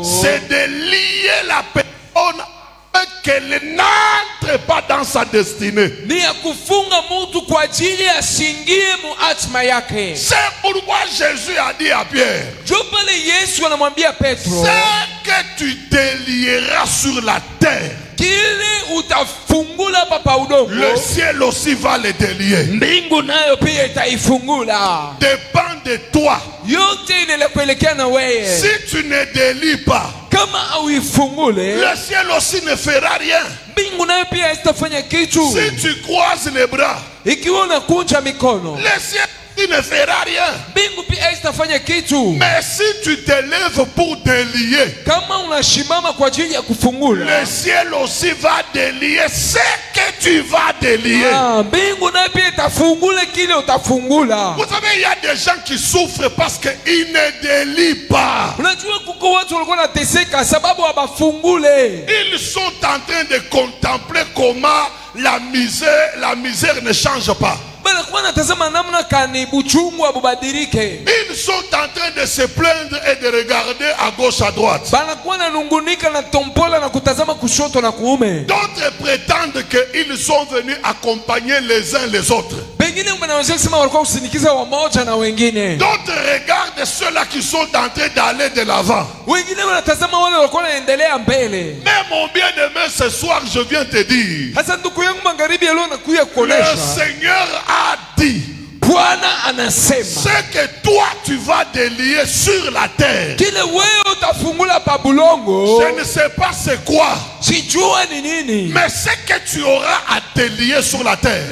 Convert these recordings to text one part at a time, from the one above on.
c'est de lier la personne qu'elle n'entre pas dans sa destinée. C'est pourquoi Jésus a dit à Pierre, ce que tu délieras sur la terre, le ciel aussi va le délier. Dépend de toi. Si tu ne délies pas, le ciel aussi ne fera rien. Si tu croises les bras, le ciel ne fera rien. Mais si tu te lèves pour délier, le ciel aussi va délier ce que tu vas délier. Vous savez, il y a des gens qui souffrent parce qu'ils ne délient pas. Ils sont en train de contempler comment la misère ne change pas. Ils sont en train de se plaindre et de regarder à gauche, à droite. D'autres prétendent qu'ils sont venus accompagner les uns les autres. D'autres regardent ceux-là qui sont en train d'aller de l'avant. Mais mon bien-aimé, ce soir, je viens te dire, le Seigneur a dit, ce que toi tu vas délier sur la terre, je ne sais pas c'est quoi, mais ce que tu auras à délier sur la terre,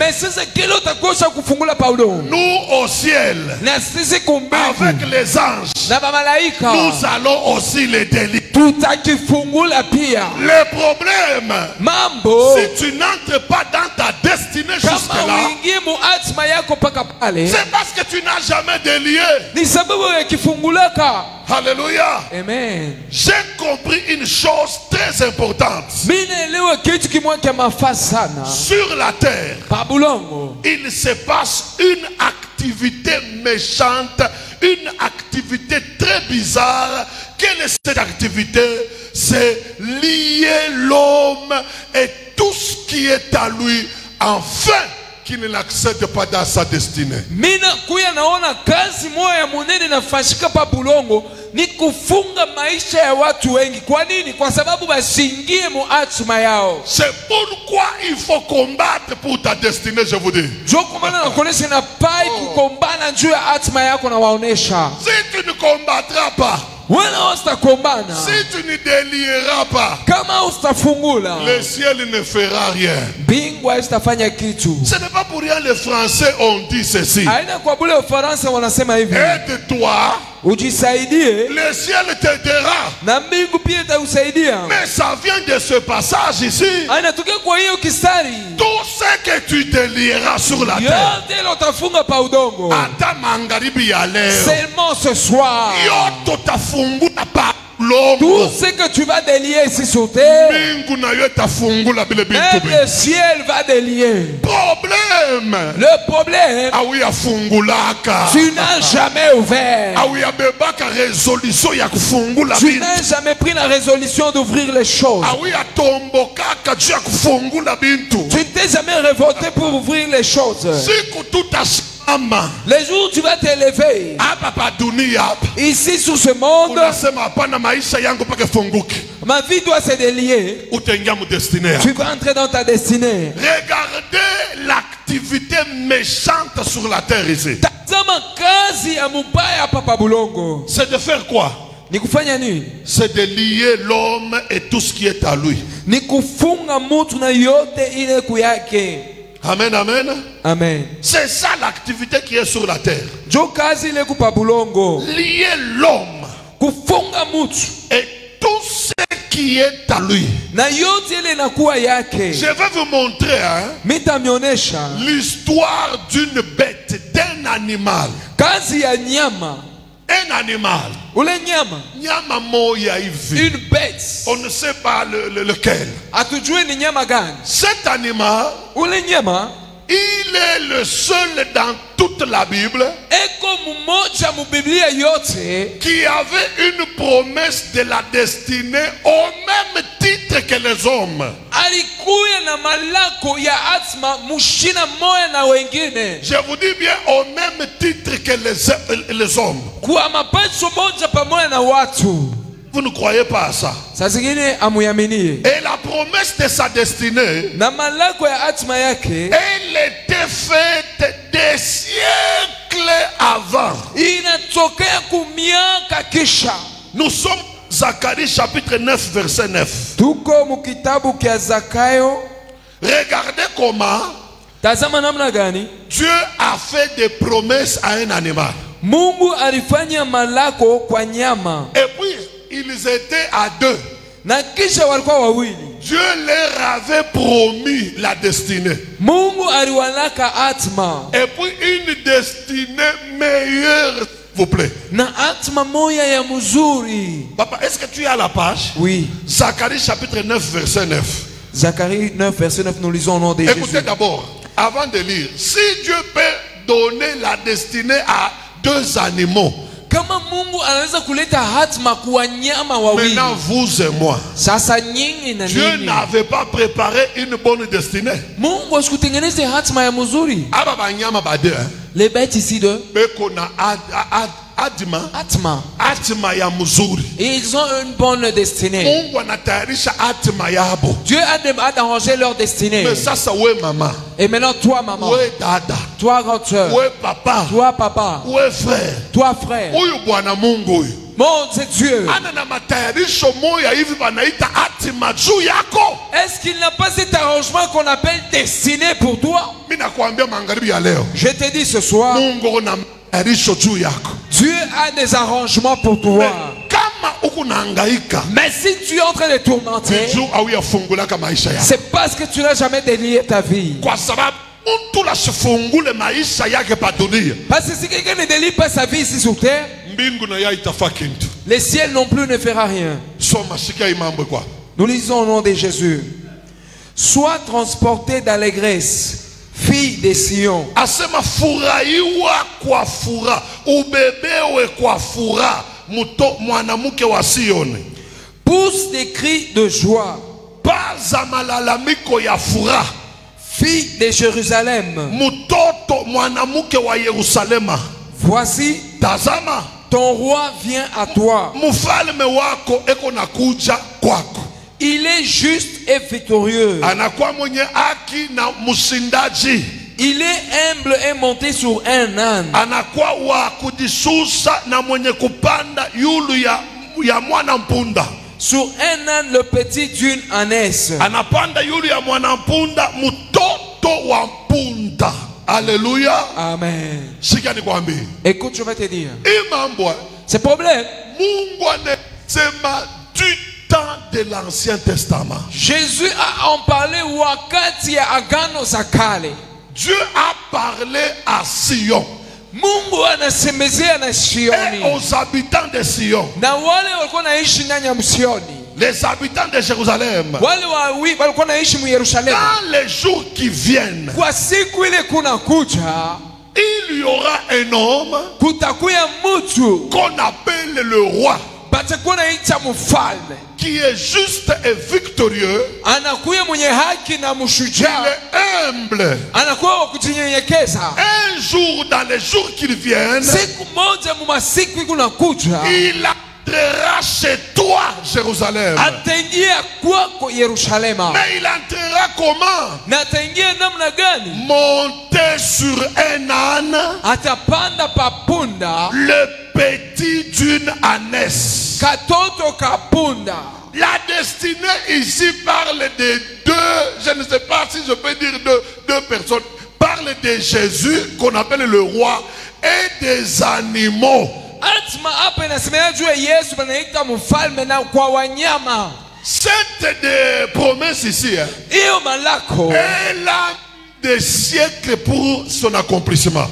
nous au ciel, avec les anges, nous allons aussi les délier. Le problème, si tu n'entres pas dans ta destinée jusque-là, c'est parce que tu n'as jamais délié. Alléluia. Amen. J'ai compris une chose très importante. Sur la terre, il se passe une activité méchante, une activité très bizarre. Quelle est cette activité? C'est lier l'homme et tout ce qui est à lui, enfin qui ne l'accepte pas dans sa destinée. C'est pourquoi il faut combattre pour ta destinée, je vous dis. Si tu ne combattras pas, si tu ne délieras pas, le ciel ne fera rien. Ce n'est pas pour rien les Français ont dit ceci. Aide-toi, le ciel t'aidera. Mais ça vient de ce passage ici. Tout ce que tu délieras sur la terre, seulement ce soir, tout ce que tu vas délier ici sur terre, même le ciel va délier. Le problème, tu n'as jamais ouvert. Tu n'as jamais pris la résolution d'ouvrir les choses. Tu ne t'es jamais révolté pour ouvrir les choses. Les jours où tu vas t'élever ici sur ce monde, ma vie doit se délier. Tu vas entrer dans ta destinée. Regardez l'activité méchante sur la terre ici. C'est de faire quoi? C'est de lier l'homme et tout ce qui est à lui. Amen, amen. Amen. C'est ça l'activité qui est sur la terre. Lier l'homme et tout ce qui est à lui. Je vais vous montrer l'histoire d'une bête, d'un animal. Un animal. Une bête. On ne sait pas lequel. Cet animal, Il est le seul dans toute la Bible qui avait une promesse de la destinée au même titre que les hommes. Je vous dis bien au même titre que les hommes. Vous ne croyez pas à ça? Et la promesse de sa destinée, elle était faite des siècles avant. Nous sommes Zacharie chapitre 9 verset 9. Regardez comment Dieu a fait des promesses à un animal. Et puis ils étaient à deux. Dieu leur avait promis la destinée. Et puis une destinée meilleure, s'il vous plaît. Papa, est-ce que tu as la page? Oui. Zacharie chapitre 9 verset 9. Zacharie 9 verset 9, nous lisons au nom de Jésus. Écoutez d'abord, avant de lire. Si Dieu peut donner la destinée à deux animaux, maintenant vous et moi, Dieu n'avait pas préparé une bonne destinée. Les bêtes ici de et ils ont une bonne destinée. Dieu a d'arranger leur destinée. Et maintenant toi maman, toi grande soeur, toi papa, toi frère, mon Dieu, est-ce qu'il n'a pas cet arrangement qu'on appelle destinée pour toi? Je te dis ce soir, Dieu a des arrangements pour toi. Mais si tu es en train de tourmenter, c'est parce que tu n'as jamais délié ta vie. Parce que si quelqu'un ne délie pas sa vie ici sur terre, les ciels non plus ne fera rien. Nous lisons au nom de Jésus. Sois transporté d'allégresse, fille de Sion. Asema furahiwa kwa furaha, ubebewe kwa furaha, mwanamke wa Sioni. Pousse des cris de joie, paza malalamiko ya furaha, fille de Jérusalem. Mutoto mwanamke wa Yerusalema. Voici, tazama, ton roi vient à toi. Mfalme wako eko nakuja kwako. Il est juste et victorieux. Anakuwa mwenye haki na mshindaji. Il est humble et monté sur un âne. Anakuwa wa kujisusa na mwenye kupanda yulu ya mwana mpunda. Sur un âne, le petit d'une ânesse. Anapanda yulu ya mwana mpunda, mtoto wa mpunda. Alléluia. Amen. Shika nikwambie. Écoute, je vais te dire. Ce problème, Mungu anasema du temps de l'Ancien Testament. Jésus a en parlé wakati ya agano za kale. Dieu a parlé à Sion. Mungu anasemezea na Sioni. Et aux habitants de Sion. Na wale walikuwa naishi ndani ya Sioni. Les habitants de Jérusalem. Wale walikuwa naishi mu Yerusalemu. Dans les jours qui viennent, kwa siku ile kuna kuja, il y aura un homme kutakuya mutu qu'on appelle le roi, batakuwa naita mfalme, qui est juste et victorieux. Anakuya mwenye haki na mshujaa. Il est humble. Anakuwa wa kujinyenyekeza. Un jour, dans les jours qui viennent, siku moja mu masiku kuna kuja, il entrera chez toi, Jérusalem. Ataingia kwako Yerusalema. Mais il entrera comment? Na ataingia namna gani? Monté sur un âne, atapanda papunda, le petit d'une ânesse. Katoto kapunda. La destinée ici parle de deux, je ne sais pas si je peux dire deux personnes. Parle de Jésus, qu'on appelle le roi, et des animaux. Cette promesse ici, elle a des siècles pour son accomplissement.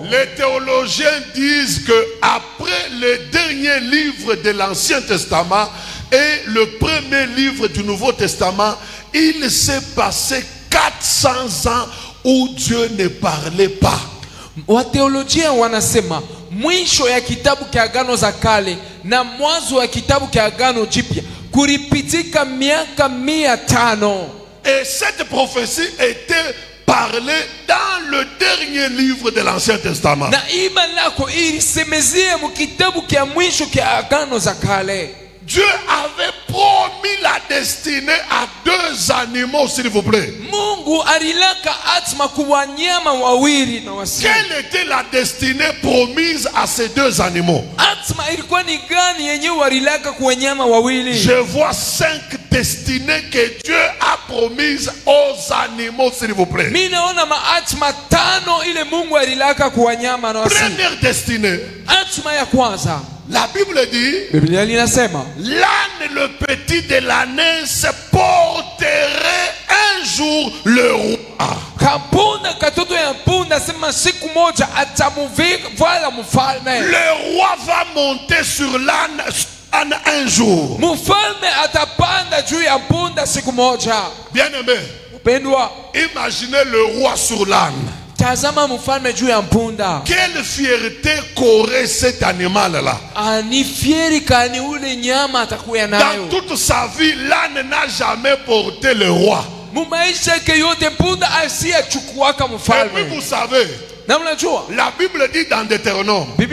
Les théologiens disent que après le dernier livre de l'Ancien Testament et le premier livre du Nouveau Testament, il s'est passé 400 ans où Dieu ne parlait pas. Watheolojia wanasema mwisho ya kitabu cha Agano za Kale na mwanzo ya kitabu cha Agano Jipya kuripitika miaka 500. Et cette prophétie était parlée dans le dernier livre de l'Ancien Testament. Na imanako ilisemezie mu kitabu cha mwisho cha Agano za Kale. Dieu avait promis la destinée à 2 animaux, s'il vous plaît. Mungu alilaka atma kwa wanyama wawili na wasio. Quelle était la destinée promise à ces 2 animaux? Atma ilikuwa ni gani yenye walilaka kwa wanyama wawili? Je vois 5 destinées que Dieu a promises aux animaux, s'il vous plaît. Mimi naona maatma 5 ile Mungu alilaka kwa wanyama na wasio. Première destinée. Atma ya kwanza. La Bible dit, Biblia linasema, l'âne le petit de l'année se porterait un jour le roi. Kapunda katoto ya punda sema siku moja atamuvika mfalme. Le roi va monter sur l'âne un jour. Mfalme atapanda juu ya punda siku moja. Bien-aimé, Pendwa, imaginez le roi sur l'âne. Tazama mfalme juu ya punda. Quelle fierté qu'aurait cet animal-là. Ni fieri kani ule nyama atakuwa nayo. Dans toute sa vie, l'âne n'a jamais porté le roi. Mumaisha yake yote punda asiyechukuaka mfalme. Et puis vous savez, la Bible dit dans Deutéronome, si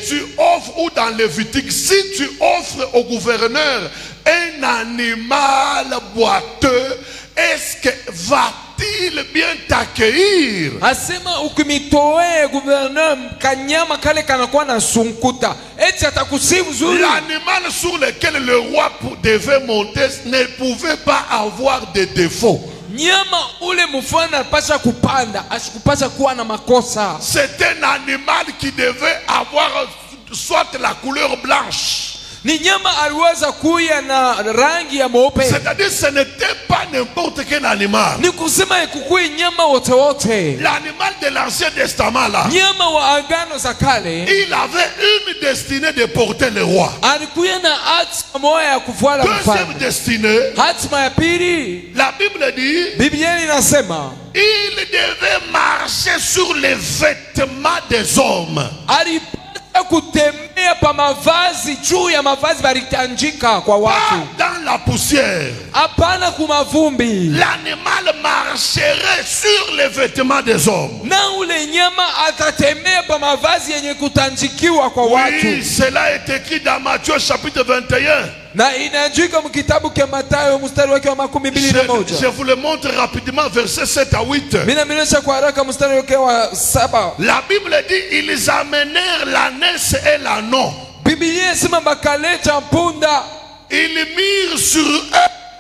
tu offres, ou dans Lévitique, si tu offres au gouverneur un animal boiteux, est-ce que va-t-il bien t'accueillir? Asema ukimitoe gouverneur kanyama kale kanakuwa na sunkuta eti atakusifu zuri. L'animal sur lequel le roi devait monter ne pouvait pas avoir de défauts. Nyama ule mfalme anapaswa kupanda asikupaswa kuwa na makosa. C'est un animal qui devait avoir soit la couleur blanche. Ni nyama aliweza kuya na rangi ya mweupe. C'est-à-dire ce n'était pas n'importe quel animal. Ni kusema ikukui nyama wote wote. L'animal de l'Ancien Testament là, nyama wa Agano za Kale, il avait une destinée de porter le roi. Alikuwa na hatima moja ya kufuata mfalme. Deuxième destinée, hatima ya pili, la Bible dit, Biblia inasema, il devait marcher sur les vêtements des hommes. Kutembea pa mavazi juu ya mavazi balitanjika kwa watu. Dans la poussière. Hapana kumavumbi. L'animal marcherait sur les vêtements des hommes. Na ule nyama atatembea pa mavazi yenye kutanjikiwa kwa watu. Oui, cela est écrit dans Matthieu chapitre 21. Na inaandika mkitabu cha Mathayo mstari wake wa 21. Je vous le montre rapidement, versets 7 à 8. Mimi naonyesha kwa haraka mstari wake wa 7. La Bible dit, ils amenèrent l'ânesse et l'ânon. Biblia inasema bakaleta punda. Ils mirent sur eux.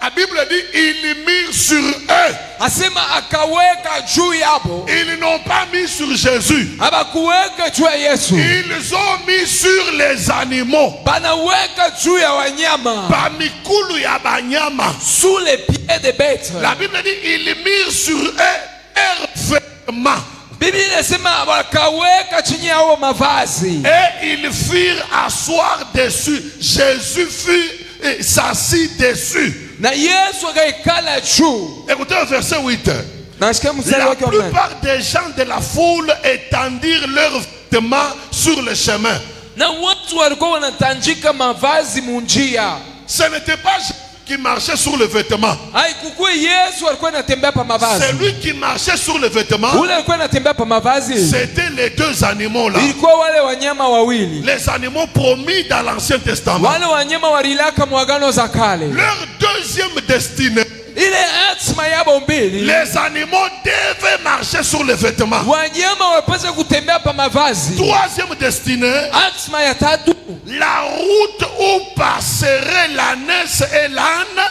La Bible dit, ils mirent sur eux. Asema akaweka juu yabo. Ils n'ont pas mis sur Jésus. Abakuweka juu ya Yesu. Ils ont mis sur les animaux. Banaweka juu ya wanyama. Bamikulu ya banyama. Sous les pieds des bêtes. La Bible dit, ils mirent sur eux leurs vêtements. Biblia inasema wakaweka chini yao mavazi. Et ils firent asseoir dessus. Jésus fut s'assit dessus. Na Yesu akaikala juu. Écoutez le verset 8. La plupart des gens de la foule étendirent leurs vêtements sur le chemin. Na watu walikuwa wanatanjika mavazi munjia. Ce n'était pas qui marchait sur le vêtement. C'est lui qui marchait sur le vêtement. C'était les deux animaux là. Les animaux promis dans l'Ancien Testament. Leur deuxième destinée, les animaux devaient marcher sur les vêtements. Troisième destinée, la route où passeraient l'ânesse et l'âne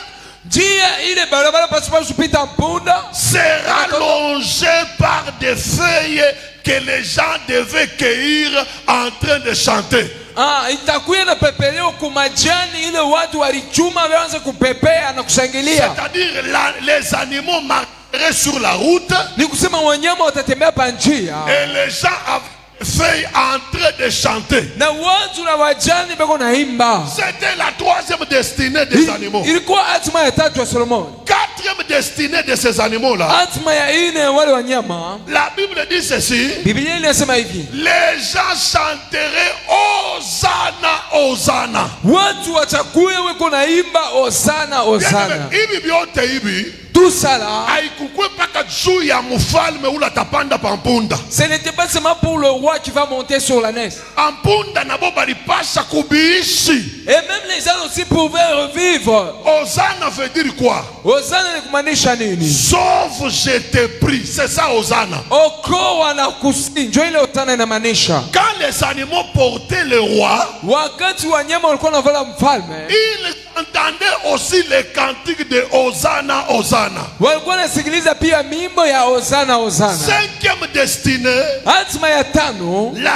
sera longée par des feuilles que les gens devaient cueillir en train de chanter. C'est-à-dire les animaux marcheraient sur la route et les gens feuilles en train de chanter. C'était la troisième destinée des animaux. Quatrième destinée de ces animaux-là. La Bible dit ceci. Les gens chanteraient Hosanna, Hosanna. Tout ça là, ce n'était pas seulement pour le roi qui va monter sur la naisse. Et même les gens aussi pouvaient revivre. Hosanna veut dire quoi? Sauf je t'ai pris. C'est ça Hosanna. Quand les animaux portaient le roi, ils entendaient aussi les cantiques de Hosanna, Hosanna. Cinquième destinée, la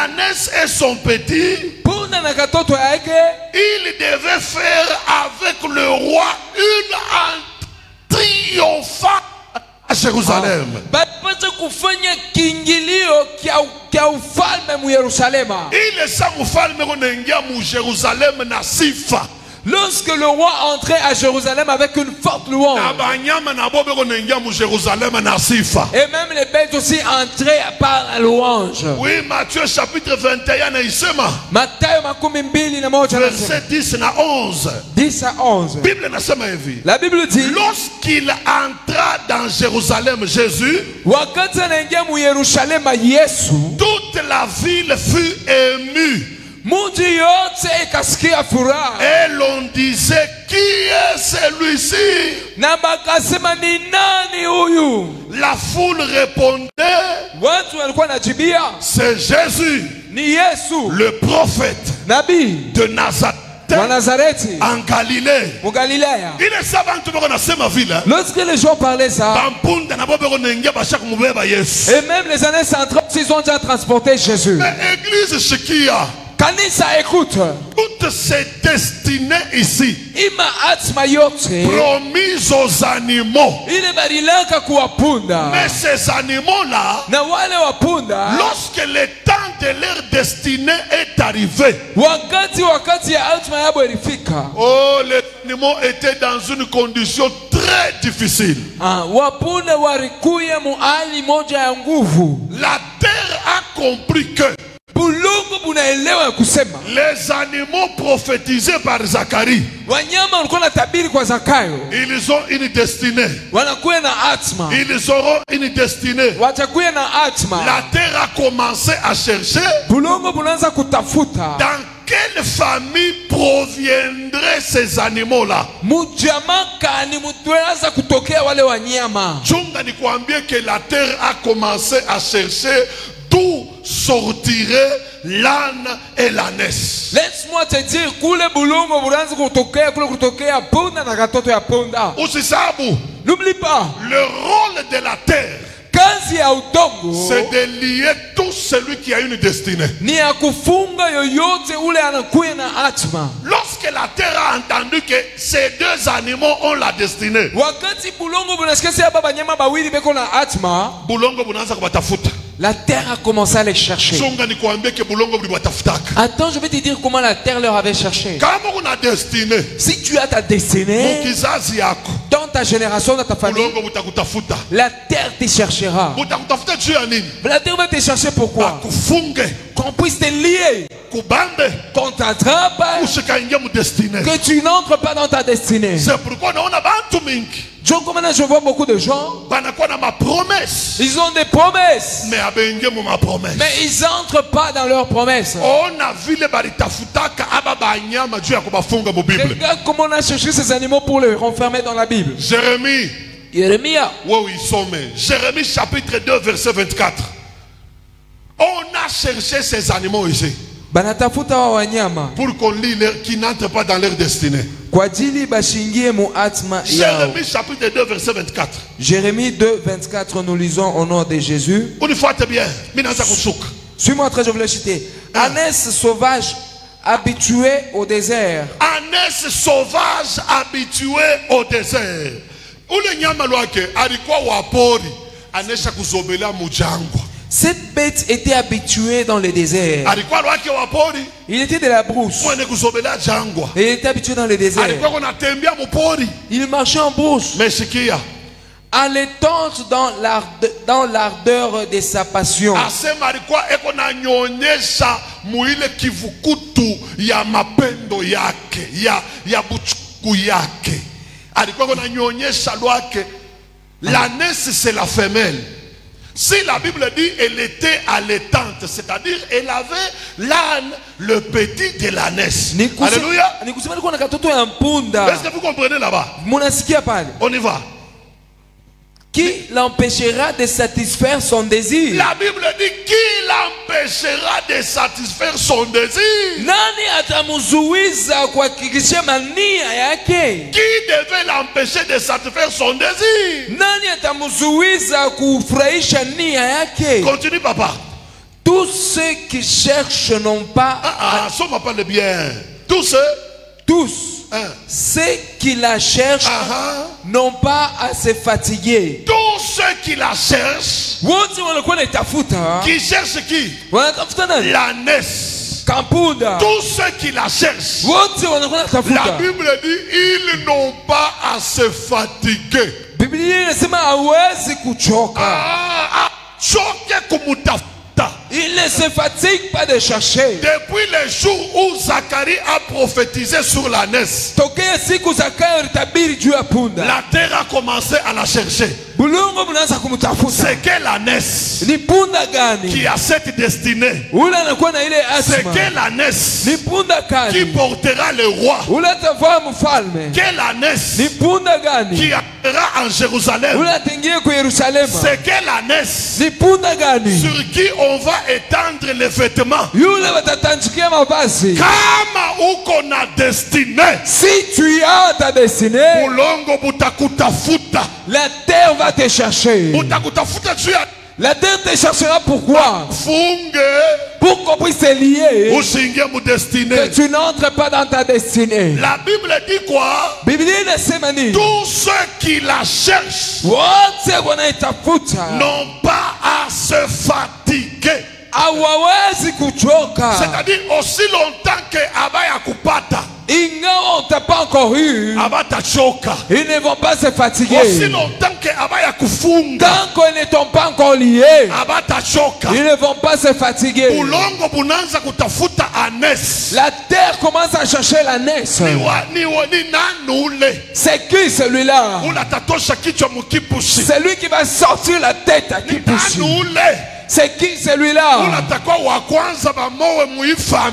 naisse et son petit, il devait faire avec le roi une triomphante à Jérusalem. Il Jérusalem na sifa. Lorsque le roi entrait à Jérusalem avec une forte louange, et même les bêtes aussi entraient par la louange. Oui, Matthieu chapitre 21, verset 10 à 11. 10 à 11. La Bible dit, lorsqu'il entra dans Jérusalem, Jésus, toute la ville fut émue. Et l'on disait, qui est celui-ci? La foule répondait, c'est Jésus, le prophète de Nazareth, en Galilée. Lorsque les gens parlaient ça, et même les années centrales, ils ont déjà transporté Jésus. Mais église Shikia, Kanisa, écoute. Toutes ces destinées ici, promises aux animaux. Mais ces animaux-là, lorsque le temps de leur destinée est arrivé, oh, les animaux étaient dans une condition très difficile. La terre a compris que les animaux prophétisés par Zacharie, ils ont une destinée. Ils auront une destinée. La terre a commencé à chercher dans quelle famille proviendraient ces animaux-là. Chunga ni kuambie que la terre a commencé à chercher d'où sortirait l'âne et l'ânesse. Laisse-moi te dire, n'oublie pas, le rôle de la terre, c'est de lier tout celui qui a une destinée. Lorsque la terre a entendu que ces deux animaux ont la destinée, la terre a commencé à les chercher. Attends, je vais te dire comment la terre leur avait cherché. Si tu as ta destinée, dans ta génération, dans ta famille, la terre te cherchera. La terre va te chercher pourquoi? Qu'on puisse te lier, qu'on t'attrape, que tu n'entres pas dans ta destinée. C'est pourquoi on a je vois beaucoup de gens, ils ont des promesses, mais ils n'entrent pas dans leurs promesses. Regarde comment on a cherché ces animaux pour les renfermer dans la Bible. Jérémie chapitre 2 verset 24. On a cherché ces animaux ici pour qu'on lit qui n'entrent pas dans leur destinée. Jérémie chapitre 2 verset 24. Jérémie 2 24, nous lisons au nom de Jésus. Suis-moi très, je vais le citer. Ânesse sauvage habitué au désert. Ânesse sauvage habitué au désert. Ule nyama lwake alikuwa wapori, anesha kuzobela mujangwa. Cette bête était habituée dans le désert. Il était de la brousse. Et il était habitué dans le désert. Il marchait en brousse. Allaitante dans l'ardeur de sa passion. L'ânesse c'est la femelle. Si la Bible dit elle était allaitante, c'est-à-dire elle avait l'âne, le petit de l'ânesse. Alléluia. Est-ce que vous comprenez là-bas? On y va. Qui l'empêchera de satisfaire son désir? La Bible dit qui l'empêchera de satisfaire son désir? Nani atamuzuiza kuhakikisha mania yake? Qui devait l'empêcher de satisfaire son désir? Nani atamuzuiza kufurahisha nia yake? Continue papa. Tous ceux qui cherchent n'ont pas. Ça m'a parlé bien. Tous ceux qui la cherchent n'ont pas à se fatiguer. Tous ceux qui la cherchent. Qui cherchent qui? L'ânesse. Tous ceux qui la cherchent. La Bible dit ils n'ont pas à se fatiguer. Il ne se fatigue pas de chercher. Depuis le jour où Zacharie a prophétisé sur l'ânesse, la terre a commencé à la chercher. C'est quelle ânesse qui a cette destinée? C'est quelle ânesse qui portera le roi? Quelle ânesse qui arrivera en Jérusalem? C'est quelle ânesse sur qui on va étendre les vêtements? Kama uko na destiné, si tu as ta destinée, la terre va te chercher. La terre te cherchera pourquoi? Pour qu'on puisse te lier, que tu n'entres pas dans ta destinée. La Bible dit quoi? Tous ceux qui la cherchent n'ont pas à se fatiguer. C'est-à-dire aussi longtemps que abaya kupata, ils n'ont pas encore eu, ils ne vont pas se fatiguer. Aussi longtemps que abaya kufunga, tant qu'ils ne t'ont pas encore lié, ils ne vont pas se fatiguer. La terre commence à chercher l'ânesse. C'est qui celui-là? C'est lui qui va sortir la tête à Kipushi. C'est qui celui-là?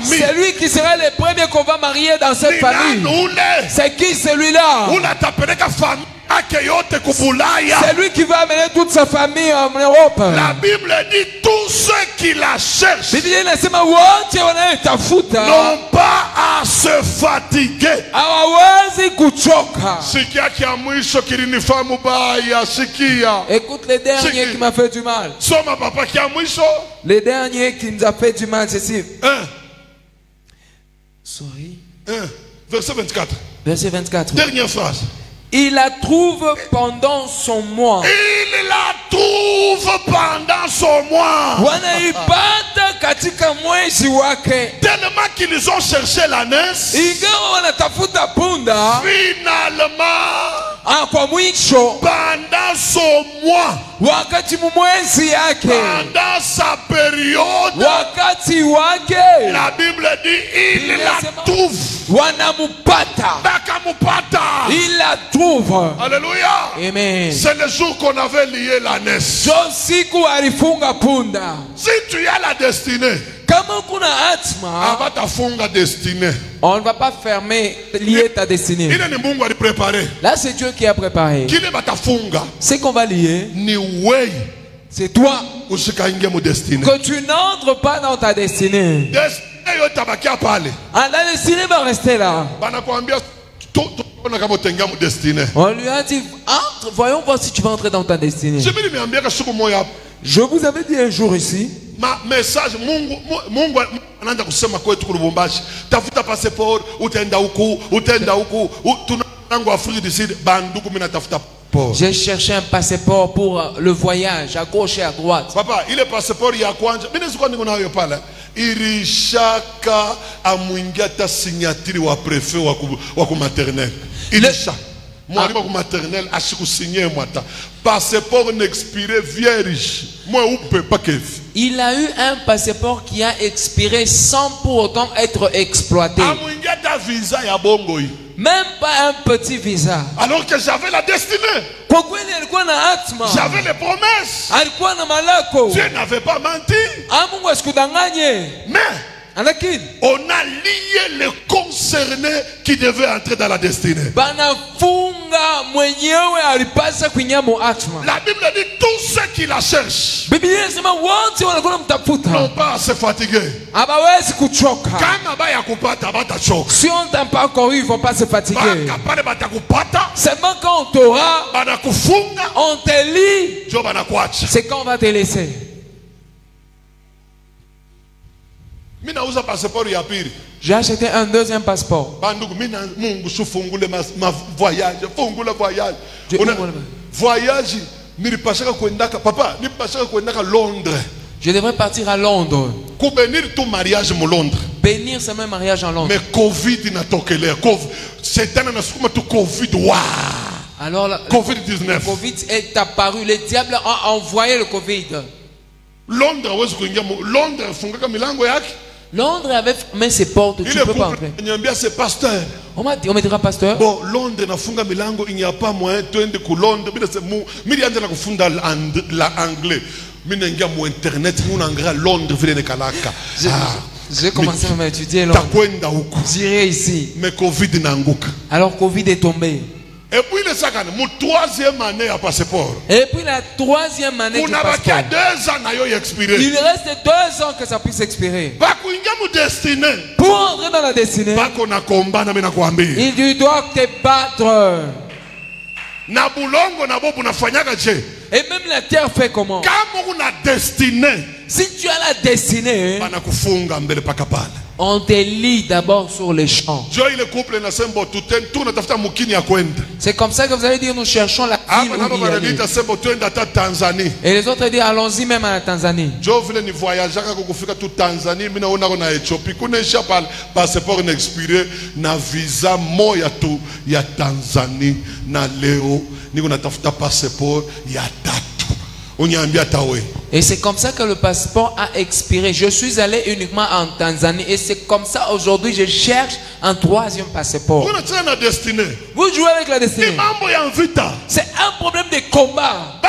C'est lui qui sera le premier qu'on va marier dans cette famille. C'est qui celui-là? C'est lui qui va amener toute sa famille en Europe. La Bible dit tous ceux qui la cherchent n'ont pas à se fatiguer. Écoute les derniers qui m'a fait du mal. Les derniers qui nous a fait du mal, c'est ici. Verset 24. Verset 24. Dernière phrase. Il la trouve pendant son mois. Il la trouve pendant son mois. Tellement qu'ils ont cherché l'ânesse, finalement, pendant son mois, pendant sa période, la Bible dit il la trouve. Il la trouve. Alléluia. Amen. C'est le jour qu'on avait lié l'ânesse. Si tu as la destinée, on ne va pas fermer, lier ta destinée. Là, c'est Dieu qui a préparé. Ce qu'on va lier, c'est toi. Que tu n'entres pas dans ta destinée. La destinée va rester là. On lui a dit, entre, voyons voir si tu vas entrer dans ta destinée. Je vous avais dit un jour ici. Ma message, Mungu anaanza kusema kwetu kulubumbashi, tafuta passport, utenda huku, tunangu Afrika du Sud, banduku mimi natafuta J'ai cherché un passeport pour le voyage à gauche et à droite. Papa, il est passeport ya kwanja. Mimi sikuwa niko nayo pale. Irishaka amwingia ta signature wa préfet wa ku maternelle. Irisha. Mwalimu wa maternelle ashikusigner mwata. Passeport n'expiré vierge. Moi oupe pas que. Il a eu un passeport qui a expiré sans pour autant être exploité. Amwingia ta visa ya bongo yi. Même pas un petit visa. Alors que j'avais la destinée. J'avais les promesses. Dieu n'avait pas menti. Mais on a lié les concernés qui devaient entrer dans la destinée. La Bible dit tous ceux qui la cherchent n'ont pas à se fatiguer. Si on t'a pas encore eu, il ne faut pas se fatiguer. Seulement quand on t'aura, on te lit, c'est quand on va te laisser. J'ai acheté un deuxième passeport. Je devrais partir à Londres. Bénir ce même mariage en Londres. Mais Covid n'a pas c'est un Covid. Alors Covid-19. Le Covid est apparu. Le diable a envoyé le Covid. Londres avait fermé ses portes. Tu peux pas entrer. C'est pasteur. On m'a dit, on me dira pasteur. Bon, Londres n'a funga milango, il n'y a pas moyen de ku Londres. Miri anja na kufunda l'anglais. Minengia mu internet, mu nangra Londres vile ne kalaka. J'ai commencé à m'étudier Londres. J'irai ici. Mais Covid n'anguka. Alors Covid est tombé. Et puis le sacan, mon troisième année à passeport. Et puis la troisième année du passeport. Il reste 2 ans que ça puisse expirer. Pour entrer dans la destinée, il doit te battre. Et même la terre fait comment? Si tu as la destinée, on te lit d'abord sur les champs. C'est comme ça que vous allez dire nous cherchons la ville où y aller. Et les autres disent allons-y même à la Tanzanie. Et c'est comme ça que le passeport a expiré. Je suis allé uniquement en Tanzanie. Et c'est comme ça aujourd'hui je cherche un 3e passeport. Vous jouez avec la destinée. C'est un problème de combat.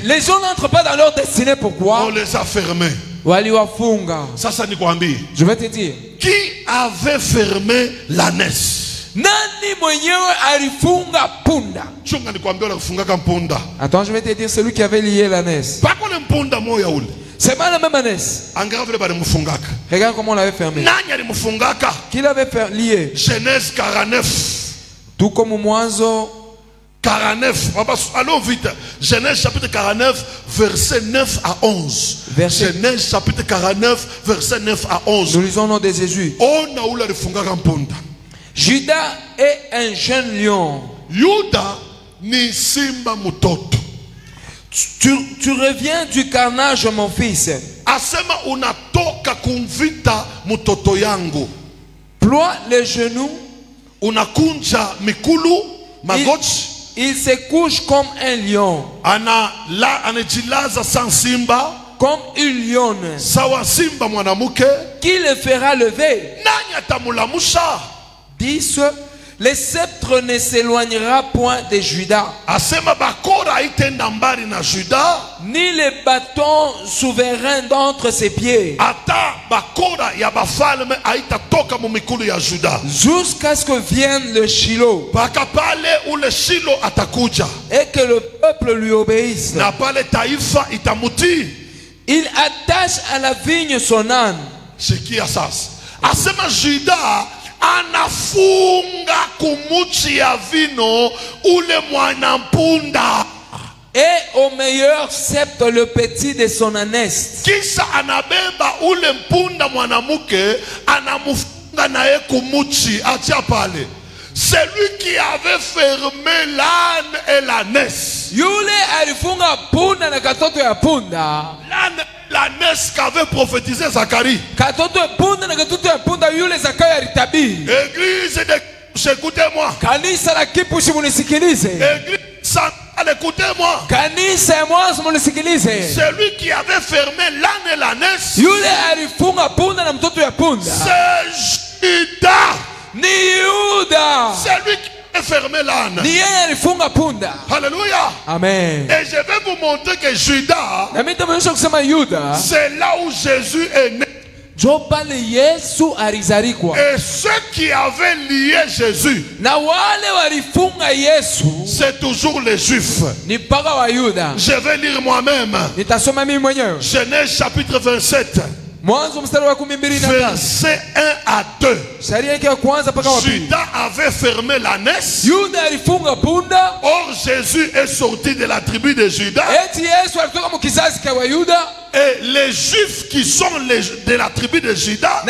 Les gens n'entrent pas dans leur destinée. Pourquoi? On les a fermés. Je vais te dire. Qui avait fermé l'ânesse? Nani mwenyewe alifunga punda? Attends, je vais te dire celui qui avait lié l'ânesse. C'est pas la même ânesse. Regarde comment on l'avait fermé. Qui l'avait lié? Genèse 49. Tout comme Mwanzo 49. Allons vite. Genèse chapitre 49, verset 9 à 11. Genèse chapitre 49, verset 9 à 11. Nous lisons au nom de Jésus. Judas est un jeune lion. Yuda ni simba mutoto. Tu reviens du carnage, mon fils. Asema unatoka kumvita mutoto yangu. Ploie les genoux. Unakunja mikulu magoti. Il se couche comme un lion. Anajilaza sans simba. Comme une lionne. Sawa simba mwanamuke. Qui le fera lever? Nani atamulamusha? 10. Le sceptre ne s'éloignera point de Judas, ni les bâtons souverains d'entre ses pieds, jusqu'à ce que vienne le Shiloh, et que le peuple lui obéisse. Il attache à la vigne son âne. Anafunga kumuchi ya vino ule mwanampunda. Et au meilleur sceptre le petit de son ânesse. Kisha anabeba ule mpunda mwanamuke anamufunga naye kumuchi acha pale. Celui qui avait fermé l'âne et l'ânesse. L'âne, l'ânesse qu'avait prophétisé Zacharie. Église de... Écoutez-moi. Église centrale, écoutez-moi. Celui qui avait fermé l'âne et l'ânesse, c'est Judas. Celui qui a fermé l'âne. Alléluia. Amen. Et je vais vous montrer que Judas, c'est là où Jésus est né. Et ceux qui avaient lié Jésus, c'est toujours les Juifs. Je vais lire moi-même. Genèse chapitre 27. Verset 1 à 2. Judas avait fermé l'ânesse. Or Jésus est sorti de la tribu de Judas. Et les Juifs qui sont de la tribu de Judas,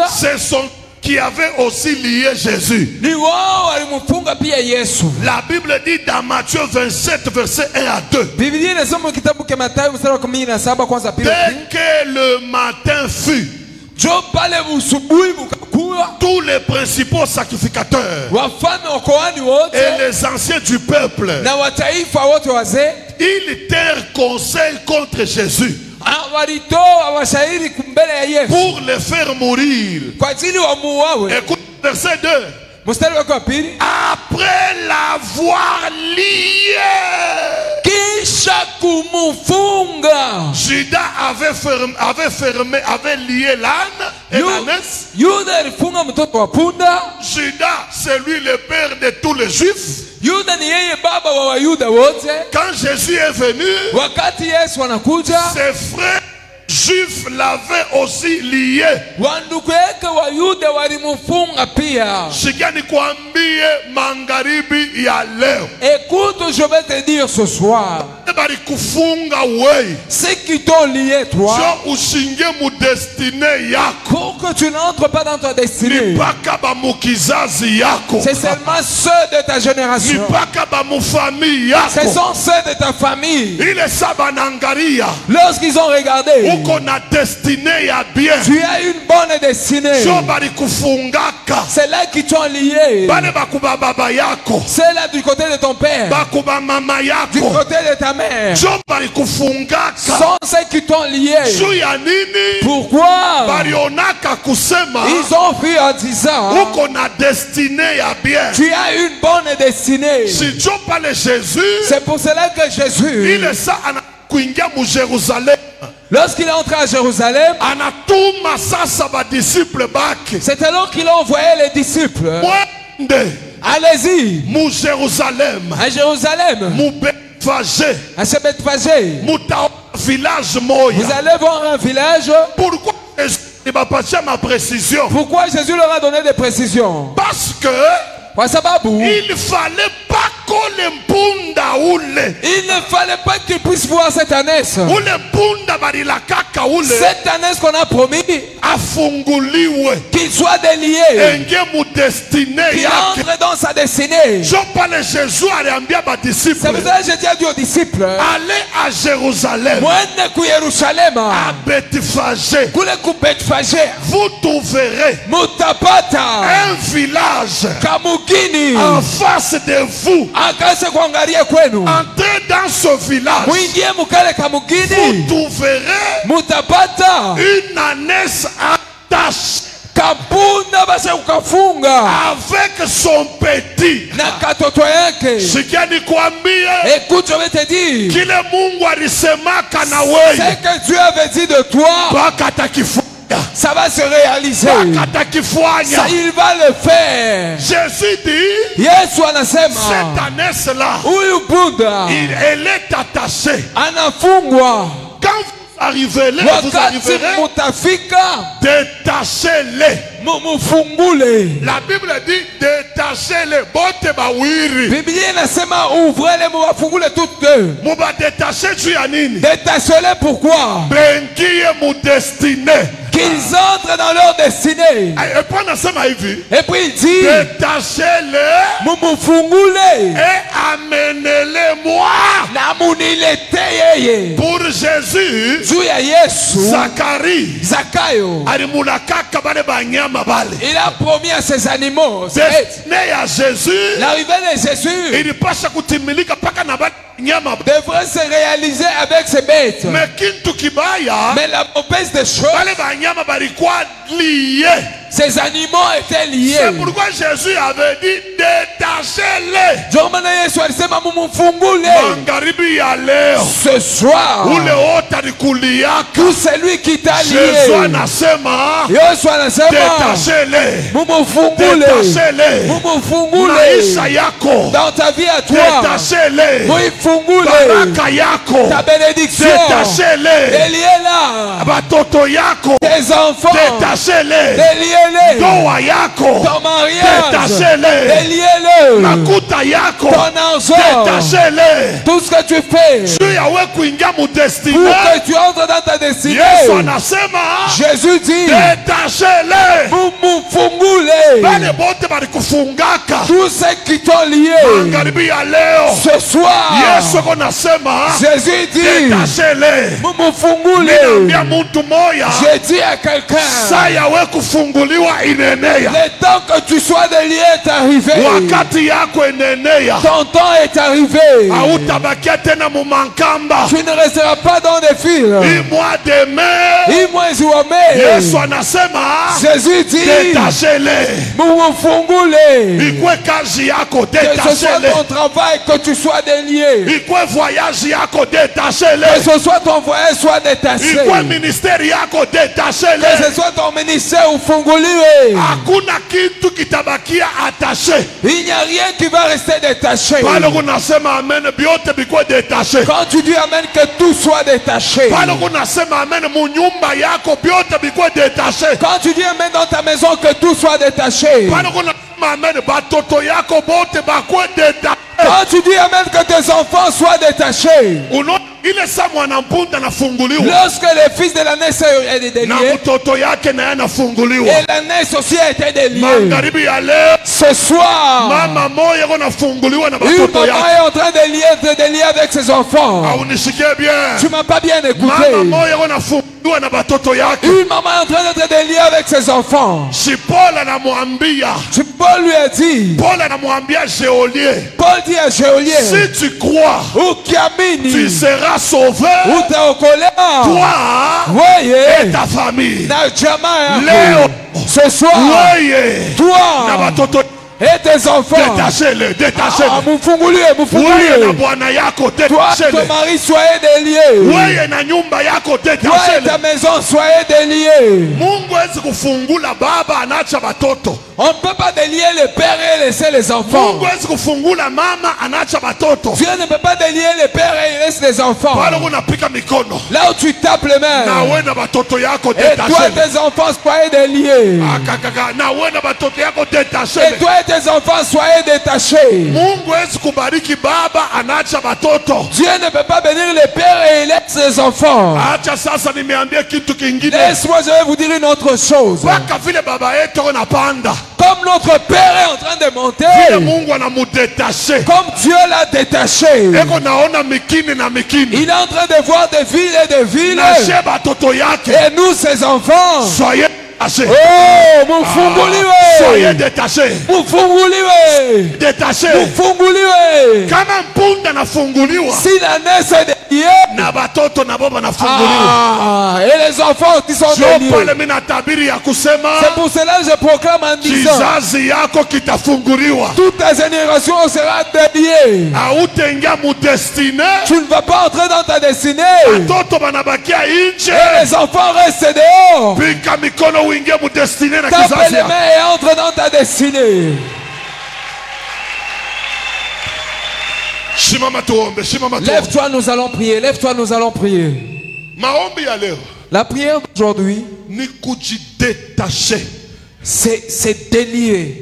ce sont qui avaient aussi lié Jésus. La Bible dit dans Matthieu 27 verset 1 à 2. Dès que le matin fut, tous les principaux sacrificateurs et les anciens du peuple, ils tinrent conseil contre Jésus pour le faire mourir. Écoute verset 2. Après l'avoir lié, Judas avait lié l'âne et l'ânesse. Judas, c'est lui le père de tous les Juifs. Quand Jésus est venu, ses frères Juifs l'avaient aussi lié. Écoute, je vais te dire ce soir, ceux qui t'ont lié toi, pour que tu n'entres pas dans ta destinée, c'est seulement ceux de ta génération, ce sont ceux de ta famille. Lorsqu'ils ont regardé, tu as une bonne destinée, c'est là qui t'ont lié. C'est là du côté de ton père, du côté de ta mère, sont ceux qui t'ont lié. Pourquoi? Ils ont vu en disant, tu as une bonne destinée. C'est pour cela que Jésus, lorsqu'il est entré à Jérusalem, c'est alors qu'il a envoyé les disciples. Allez-y à Jérusalem, à ce Bethphagée, vous allez voir un village. Pourquoi Jésus leur a donné des précisions? Parce que il fallait pas il ne fallait pas qu'il puisse voir cette ânesse. Cette ânesse qu'on a promis, qu'il soit délié, qu'il entre dans sa destinée. C'est pour ça que j'ai dit aux disciples, allez à Jérusalem, à Bethphagée, vous trouverez un village en face de vous. Entrez dans ce village, vous trouverez une ânesse attachée avec son petit. Écoute, je vais te dire, ce que Dieu avait dit de toi, ça va se réaliser. Ça, il va le faire. Jésus dit, cette ânesse-là, elle est attachée. Quand vous arriverez, détachez-les. La Bible dit détachez-les. Détachez-les pourquoi? qu'ils entrent dans leur destinée. Et puis il dit, détachez-les et amenez-les moi. Pour Jésus, Zacharie, il a promis à ses animaux. L'arrivée de Jésus devrait se réaliser avec ses bêtes. Mais la mauvaise des choses, ces animaux étaient liés. C'est pourquoi Jésus avait dit détachez-les. Ce soir, tout celui qui t'a lié, détachez-les. Dans ta vie à toi, détachez-les. ta bénédiction, tes enfants, détachez-les. ton mariage, ton argent, tout ce que tu fais pour que tu entres dans ta destinée. Jésus dit, détachez-les. Tous ceux qui t'ont lié ce soir, Jésus dit, détachez-les. j'ai dit à quelqu'un, le temps que tu sois délié est arrivé. Ton temps est arrivé. Tu ne resteras pas dans des fils. Jésus dit, détachez-les. Que ce soit ton travail, que tu sois délié. Que ce soit ton voyage, soit détaché. Que ce soit ton ministère ou funguliwe. Il n'y a rien qui va rester détaché. Quand tu dis amen, que tout soit détaché. Quand tu dis amen dans ta maison, que tout soit détaché. Quand tu dis amen, que tes enfants soient détachés. Lorsque le fils de la naissance est délié, et la naissance aussi a été déliée, ce soir, une maman est en train de lier avec ses enfants. Tu m'as pas bien écouté. Une maman est en train d'être déliée avec ses enfants. Paul lui a dit, Paul dit à Géolier, si tu crois, tu seras sauvé, toi et ta famille. Léo, ce soir, toi et tes enfants, détachez-les, détachez-les. Toi, ton mari, soyez déliés. Toi et ta maison, soyez déliés. On ne peut pas délier le père et laisser les enfants. Dieu ne peut pas délier le père et laisser les enfants. Là où tu tapes les mains, et toi et tes enfants, soyez déliés. Et toi et tes enfants, soyez détachés. Dieu ne peut pas bénir le père et il laisse les enfants. Laisse-moi, je vais vous dire une autre chose. Comme notre père est en train de monter, comme Dieu l'a détaché, il est en train de voir des villes et des villes. Et nous, ses enfants, soyez détachés. Oh, mon funguliwe. Soyez détachés. Mon funguliwe. Détachés. Mon funguliwe. Kama mpunda na funguliwa. Si la naissance est déliée, na batoto na boba na funguliwa. Et les enfants qui sont déliés. C'est pour cela que je proclame en disant, kizazi yako kitafunguliwa. Toute ta génération sera déliée. Hautengia mu destinée. Tu ne vas pas entrer dans ta destinée. Batoto banabakia nje. Et les enfants restent dehors. Pika mikono uingie mu destinée na kizazi. Tape les mains et entre dans ta destinée. Lève-toi, nous allons prier. Lève-toi, nous allons prier. La prière d'aujourd'hui, c'est délier.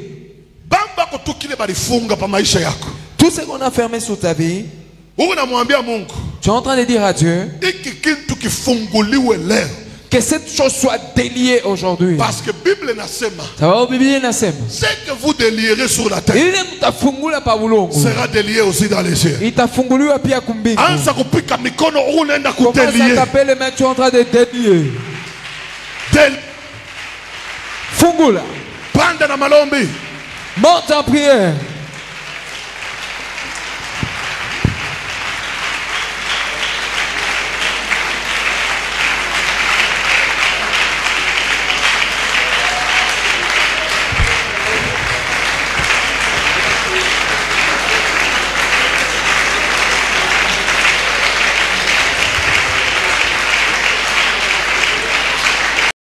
Tout ce qu'on a fermé sur ta vie, tu es en train de dire à Dieu Que cette chose soit déliée aujourd'hui. Parce que Bible nasema. Ce que vous délierez sur la terre sera délié aussi dans les cieux. Anza kupika mikono unaenda kutelie. Tu es en train de délier. Fungula. Panda na malombi. Monte en prière.